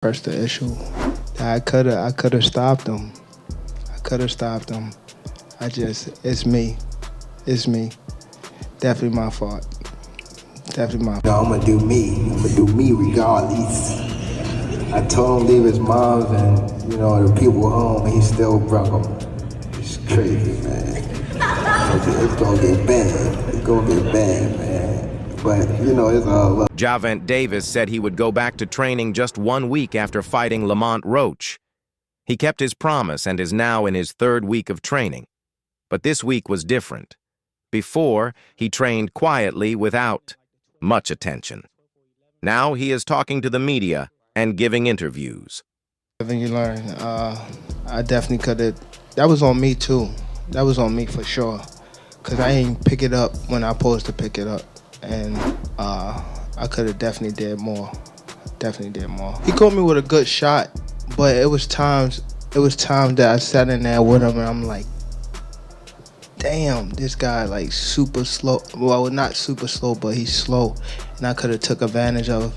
First the issue. I coulda stopped him. I coulda stopped him. It's me. It's me. Definitely my fault. Definitely my fault. No, I'm gonna do me. I'm gonna do me regardless. I told him to leave his moms and, the people home, and he still broke them. It's crazy, man. It's gonna get bad. It's gonna get bad, man. But, it's all love. GervontaDavis said he would go back to training just 1 week after fighting Lamont Roach. He kept his promise and is now in his 3rd week of training. But this week was different. Before, he trained quietly without much attention. Now he is talking to the media and giving interviews. Everything you learn, I definitely coulda. That was on me too. That was on me for sure. Cause I ain't pick it up when I supposed to pick it up. And I coulda definitely did more. Definitely did more. He caught me with a good shot, but it was times that I sat in there with him and I'm like, damn, this guy like super slow. Well, not super slow, but he's slow. And I could have took advantage of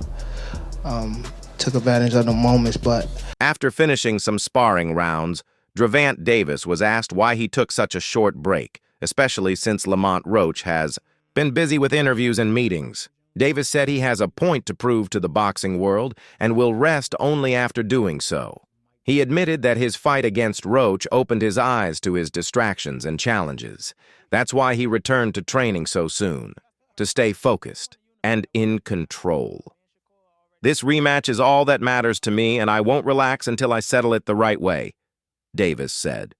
the moments, but. After finishing some sparring rounds, GervontaDavis was asked why he took such a short break, especially since Lamont Roach has been busy with interviews and meetings. Davis said he has a point to prove to the boxing world and will rest only after doing so. He admitted that his fight against Roach opened his eyes to his distractions and challenges. That's why he returned to training so soon, to stay focused and in control. This rematch is all that matters to me, and I won't relax until I settle it the right way, Davis said.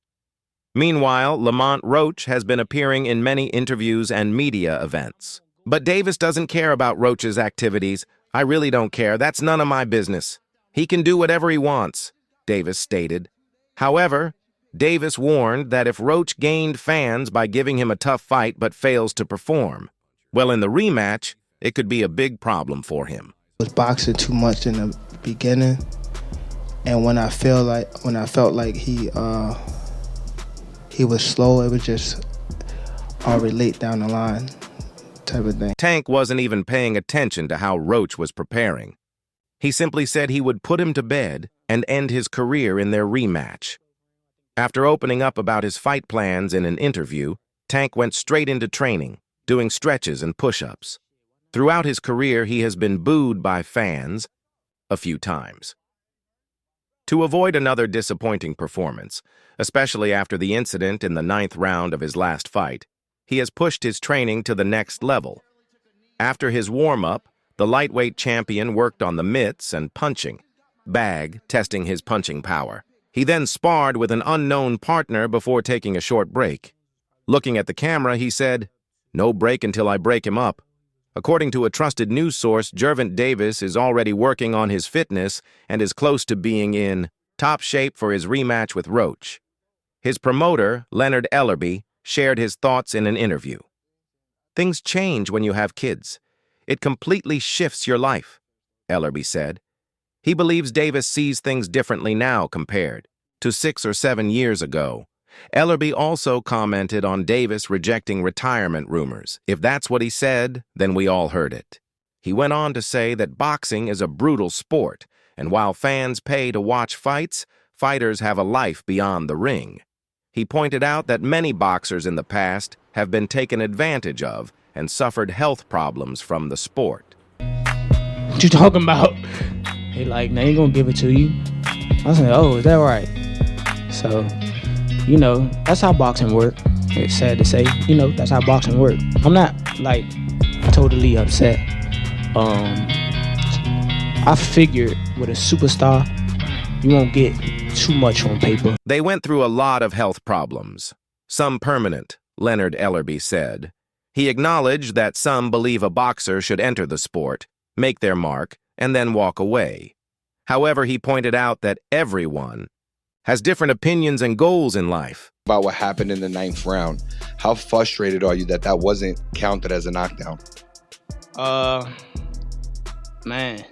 Meanwhile, Lamont Roach has been appearing in many interviews and media events. But Davis doesn't care about Roach's activities. I really don't care. That's none of my business. He can do whatever he wants, Davis stated. However, Davis warned that if Roach gained fans by giving him a tough fight but fails to perform, well, in the rematch, it could be a big problem for him. I was boxing too much in the beginning, and when I felt like he was slow, it was just already late down the line type of thing. Tank wasn't even paying attention to how Roach was preparing. He simply said he would put him to bed and end his career in their rematch. After opening up about his fight plans in an interview, Tank went straight into training, doing stretches and push-ups. Throughout his career, he has been booed by fans a few times. To avoid another disappointing performance, especially after the incident in the 9th round of his last fight, he has pushed his training to the next level. After his warm-up, the lightweight champion worked on the mitts and punching bag, testing his punching power. He then sparred with an unknown partner before taking a short break. Looking at the camera, he said, "No break until I break him up." According to a trusted news source, GervontaDavis is already working on his fitness and is close to being in top shape for his rematch with Roach. His promoter, Leonard Ellerby, shared his thoughts in an interview. "Things change when you have kids. It completely shifts your life," Ellerby said. He believes Davis sees things differently now compared to 6 or 7 years ago. Ellerby also commented on Davis rejecting retirement rumors. If that's what he said, then we all heard it. He went on to say that boxing is a brutal sport, and while fans pay to watch fights, fighters have a life beyond the ring. He pointed out that many boxers in the past have been taken advantage of and suffered health problems from the sport. What you talking about? He like, now you gonna give it to you? I was like, oh, is that right? So, that's how boxing work. It's sad to say, that's how boxing work. I'm not like totally upset. I figured with a superstar, you won't get too much on paper. They went through a lot of health problems, some permanent, Leonard Ellerby said. He acknowledged that some believe a boxer should enter the sport, make their mark, and then walk away. However, he pointed out that everyone has different opinions and goals in life. About what happened in the 9th round, how frustrated are you that that wasn't counted as a knockdown? Man.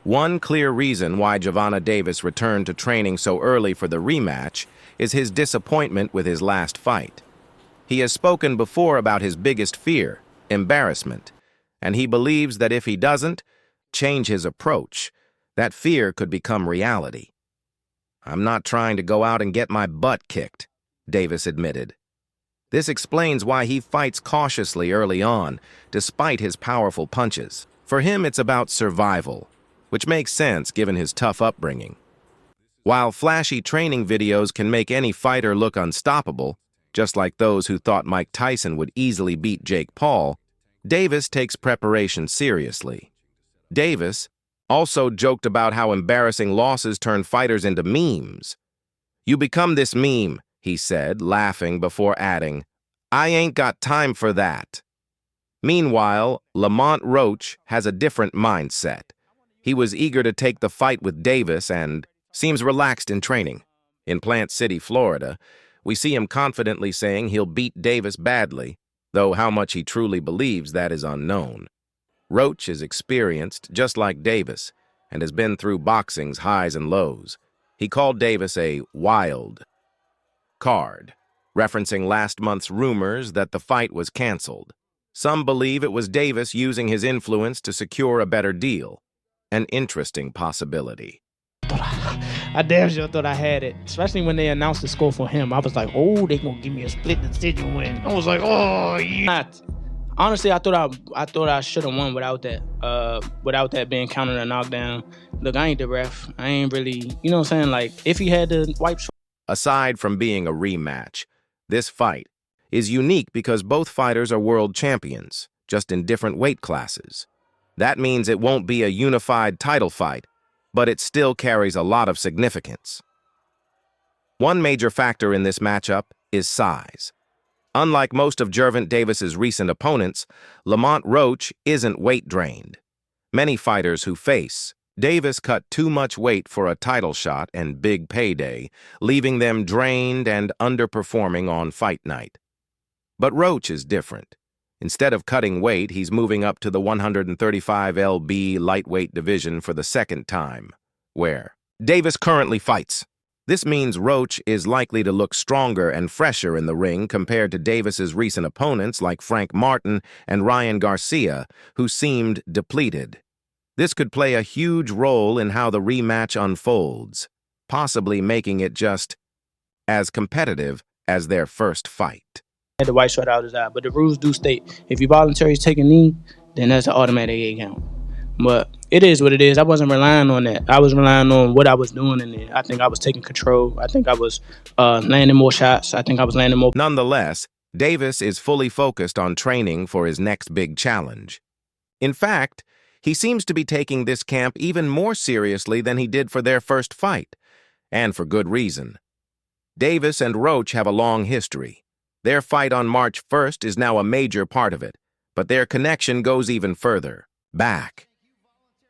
One clear reason why GervontaDavis returned to training so early for the rematch is his disappointment with his last fight. He has spoken before about his biggest fear, embarrassment, and he believes that if he doesn't change his approach, that fear could become reality. "I'm not trying to go out and get my butt kicked," Davis admitted. This explains why he fights cautiously early on, despite his powerful punches. For him, it's about survival, which makes sense given his tough upbringing. While flashy training videos can make any fighter look unstoppable, just like those who thought Mike Tyson would easily beat Jake Paul, Davis takes preparation seriously. Davis also joked about how embarrassing losses turn fighters into memes. "You become this meme," he said, laughing before adding, "I ain't got time for that." Meanwhile, Lamont Roach has a different mindset. He was eager to take the fight with Davis and seems relaxed in training. In Plant City, Florida, we see him confidently saying he'll beat Davis badly, though how much he truly believes that is unknown. Roach is experienced, just like Davis, and has been through boxing's highs and lows. He called Davis a wild card, referencing last month's rumors that the fight was canceled. Some believe it was Davis using his influence to secure a better deal. An interesting possibility. I damn sure thought I had it, especially when they announced the score for him. I was like, oh, they gonna give me a split decision win. I was like, oh, yeah. Honestly, I thought I should have won without that being counted a knockdown. Look, I ain't the ref. I ain't really, you know what I'm saying? Like, if he had the wipe. Aside from being a rematch, this fight is unique because both fighters are world champions, just in different weight classes. That means it won't be a unified title fight, but it still carries a lot of significance. One major factor in this matchup is size. Unlike most of GervontaDavis's recent opponents, Lamont Roach isn't weight-drained. Many fighters who face Davis cut too much weight for a title shot and big payday, leaving them drained and underperforming on fight night. But Roach is different. Instead of cutting weight, he's moving up to the 135 lb lightweight division for the second time, where Davis currently fights. This means Roach is likely to look stronger and fresher in the ring compared to Davis's recent opponents like Frank Martin and Ryan Garcia, who seemed depleted. This could play a huge role in how the rematch unfolds, possibly making it just as competitive as their first fight. Had the white shirt out his eye, but the rules do state if you voluntarily take a knee, then that's an automatic 8 count. But it is what it is. I wasn't relying on that. I was relying on what I was doing in there. I think I was taking control. I think I was landing more shots. I think I was landing more. Nonetheless, Davis is fully focused on training for his next big challenge. In fact, he seems to be taking this camp even more seriously than he did for their first fight, and for good reason. Davis and Roach have a long history. Their fight on March 1st is now a major part of it, but their connection goes even further, back.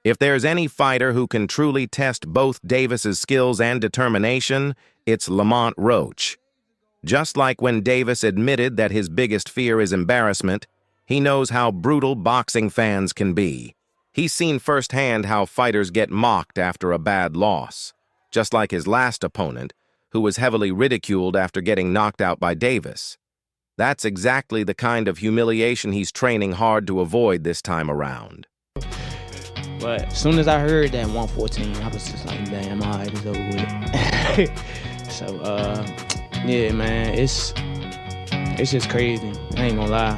If there's any fighter who can truly test both Davis's skills and determination, it's Lamont Roach. Just like when Davis admitted that his biggest fear is embarrassment, he knows how brutal boxing fans can be. He's seen firsthand how fighters get mocked after a bad loss, just like his last opponent, who was heavily ridiculed after getting knocked out by Davis. That's exactly the kind of humiliation he's training hard to avoid this time around. But as soon as I heard that 114, I was just like, damn, all right, it's over with. So, yeah, man, it's just crazy. I ain't gonna lie.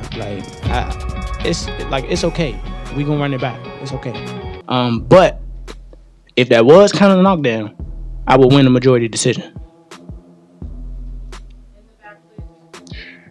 It's okay. We gonna run it back. It's okay. But if that was kind of a knockdown, I would win the majority decision.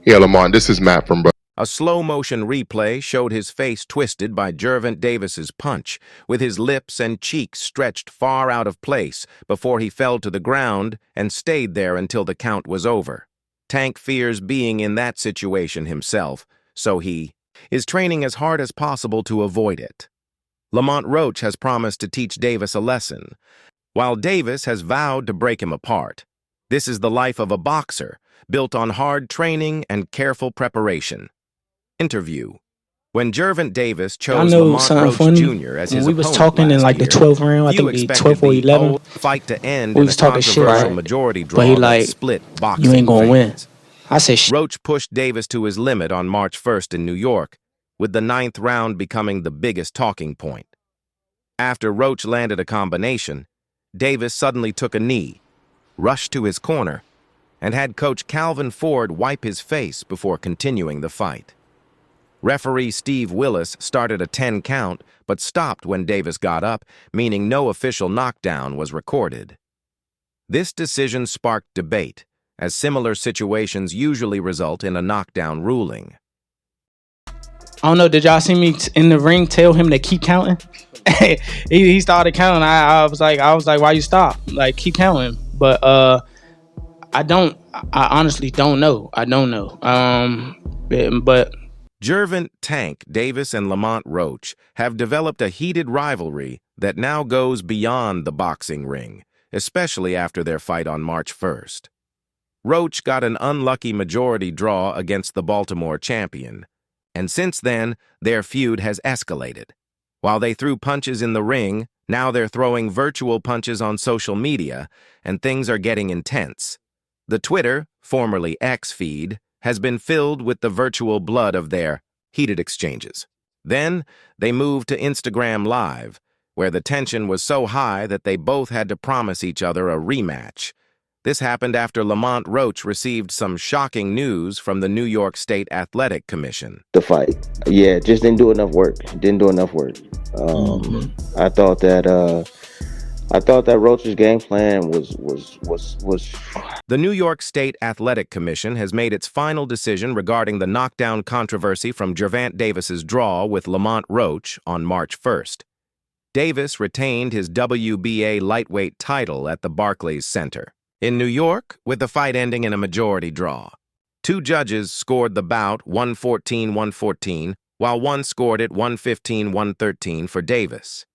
Yeah, Lamont, this is Matt from A slow-motion replay showed his face twisted by GervontaDavis's punch, with his lips and cheeks stretched far out of place before he fell to the ground and stayed there until the count was over. Tank fears being in that situation himself, so he is training as hard as possible to avoid it. Lamont Roach has promised to teach Davis a lesson, while Davis has vowed to break him apart. This is the life of a boxer, built on hard training and careful preparation. Interview. When Gervonta chose Lamont Roach Jr. as his opponent we was talking in like the 12th round, I think the 12th or 11th. Fight to end we in was a talking shit, controversial right? majority draw But he like, that split boxing you ain't gonna fans. win. I said, Roach pushed Davis to his limit on March 1st in New York, with the 9th round becoming the biggest talking point. After Roach landed a combination, Davis suddenly took a knee, rushed to his corner, and had Coach Calvin Ford wipe his face before continuing the fight. Referee Steve Willis started a 10 count, but stopped when Davis got up, meaning no official knockdown was recorded. This decision sparked debate, as similar situations usually result in a knockdown ruling. I don't know, did y'all see me in the ring tell him to keep counting? he started counting. I was like, why you stop? Like, keep counting. But I honestly don't know. I don't know. But Gervonta Tank Davis and Lamont Roach have developed a heated rivalry that now goes beyond the boxing ring, especially after their fight on March 1st. Roach got an unlucky majority draw against the Baltimore champion, and since then, their feud has escalated. While they threw punches in the ring, now they're throwing virtual punches on social media, and things are getting intense. The Twitter, formerly X feed, has been filled with the virtual blood of their heated exchanges. Then, they moved to Instagram Live, where the tension was so high that they both had to promise each other a rematch. This happened after Lamont Roach received some shocking news from the New York State Athletic Commission. The fight, yeah, just didn't do enough work. I thought that Roach's game plan was. The New York State Athletic Commission has made its final decision regarding the knockdown controversy from GervontaDavis's draw with Lamont Roach on March 1st. Davis retained his WBA lightweight title at the Barclays Center in New York, with the fight ending in a majority draw. Two judges scored the bout 114-114, while one scored it 115-113 for Davis.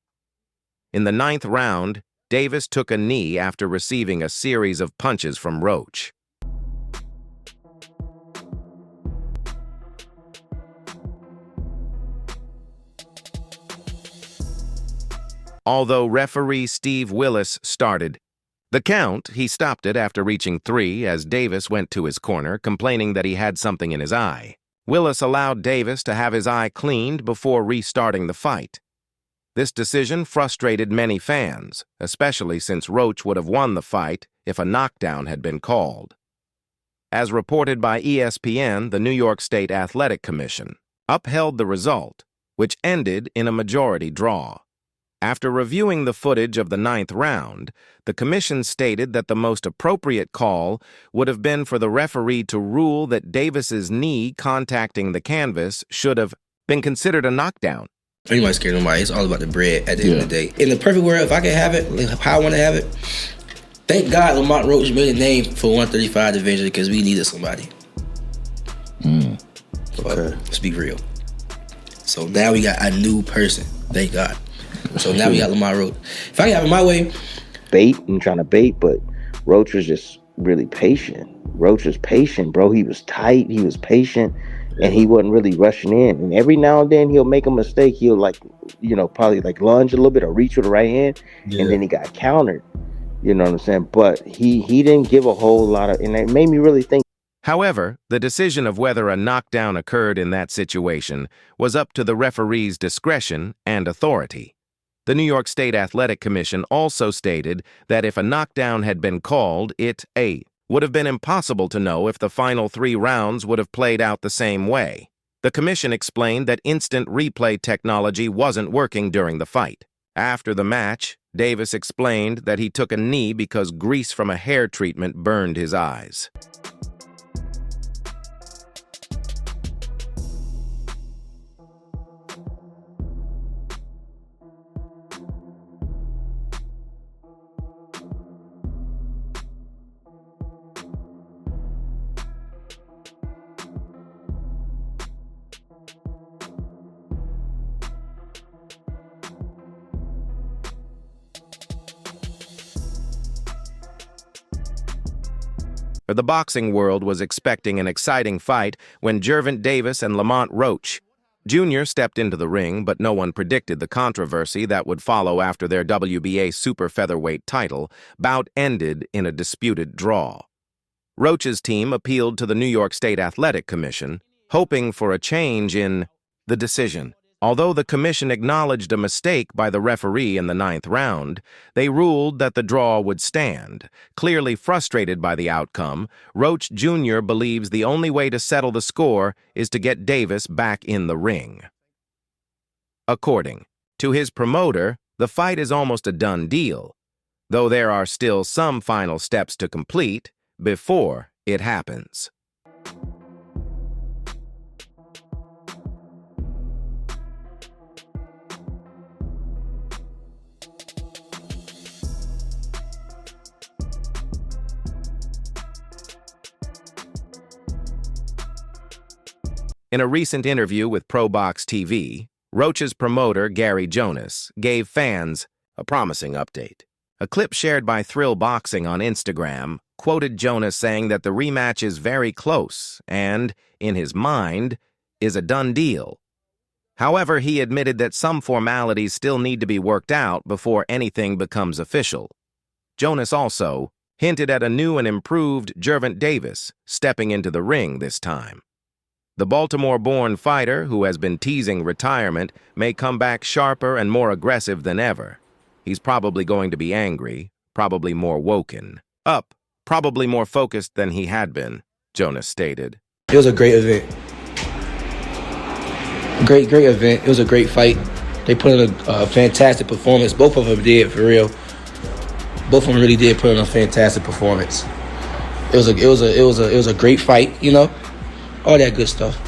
In the 9th round, Davis took a knee after receiving a series of punches from Roach. Although referee Steve Willis started the count, he stopped it after reaching 3 as Davis went to his corner, complaining that he had something in his eye. Willis allowed Davis to have his eye cleaned before restarting the fight. This decision frustrated many fans, especially since Roach would have won the fight if a knockdown had been called. As reported by ESPN, the New York State Athletic Commission upheld the result, which ended in a majority draw. After reviewing the footage of the 9th round, the commission stated that the most appropriate call would have been for the referee to rule that Davis's knee contacting the canvas should have been considered a knockdown. Anybody scared of nobody. It's all about the bread at the end of the day. In the perfect world, if I could have it, how I want to have it, thank God Lamont Roach made a name for 135 division because we needed somebody. Okay. Let's be real. So now we got a new person. Thank God. So now we got Lamont Roach. If I could have it my way, trying to bait, but Roach was just really patient. Roach was patient, bro. He was tight. He was patient. And he wasn't really rushing in. And every now and then he'll make a mistake. He'll probably lunge a little bit or reach with the right hand. Yeah. And then he got countered. You know what I'm saying? But he didn't give a whole lot of, and it made me really think. However, the decision of whether a knockdown occurred in that situation was up to the referee's discretion and authority. The New York State Athletic Commission also stated that if a knockdown had been called, it would have been impossible to know if the final 3 rounds would have played out the same way. The commission explained that instant replay technology wasn't working during the fight. After the match, Davis explained that he took a knee because grease from a hair treatment burned his eyes. The boxing world was expecting an exciting fight when GervontaDavis and Lamont Roach Jr. stepped into the ring, but no one predicted the controversy that would follow after their WBA super featherweight title bout ended in a disputed draw. Roach's team appealed to the New York State Athletic Commission, hoping for a change in the decision. Although the commission acknowledged a mistake by the referee in the 9th round, they ruled that the draw would stand. Clearly frustrated by the outcome, Roach Jr. believes the only way to settle the score is to get Davis back in the ring. According to his promoter, the fight is almost a done deal, though there are still some final steps to complete before it happens. In a recent interview with ProBox TV, Roach's promoter, Gary Jonas, gave fans a promising update. A clip shared by Thrill Boxing on Instagram quoted Jonas saying that the rematch is very close and, in his mind, is a done deal. However, he admitted that some formalities still need to be worked out before anything becomes official. Jonas also hinted at a new and improved GervontaDavis stepping into the ring this time. The Baltimore-born fighter, who has been teasing retirement, may come back sharper and more aggressive than ever. He's probably going to be angry, probably more woken up, probably more focused than he had been, Jonas stated. It was a great event. Great event. It was a great fight. They put in a fantastic performance. Both of them did, for real. Both of them really did put in a fantastic performance. It was a great fight, you know. All that good stuff.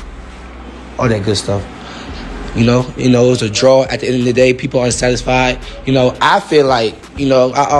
You know, it was a draw. At the end of the day, people are unsatisfied. You know, I feel like, I always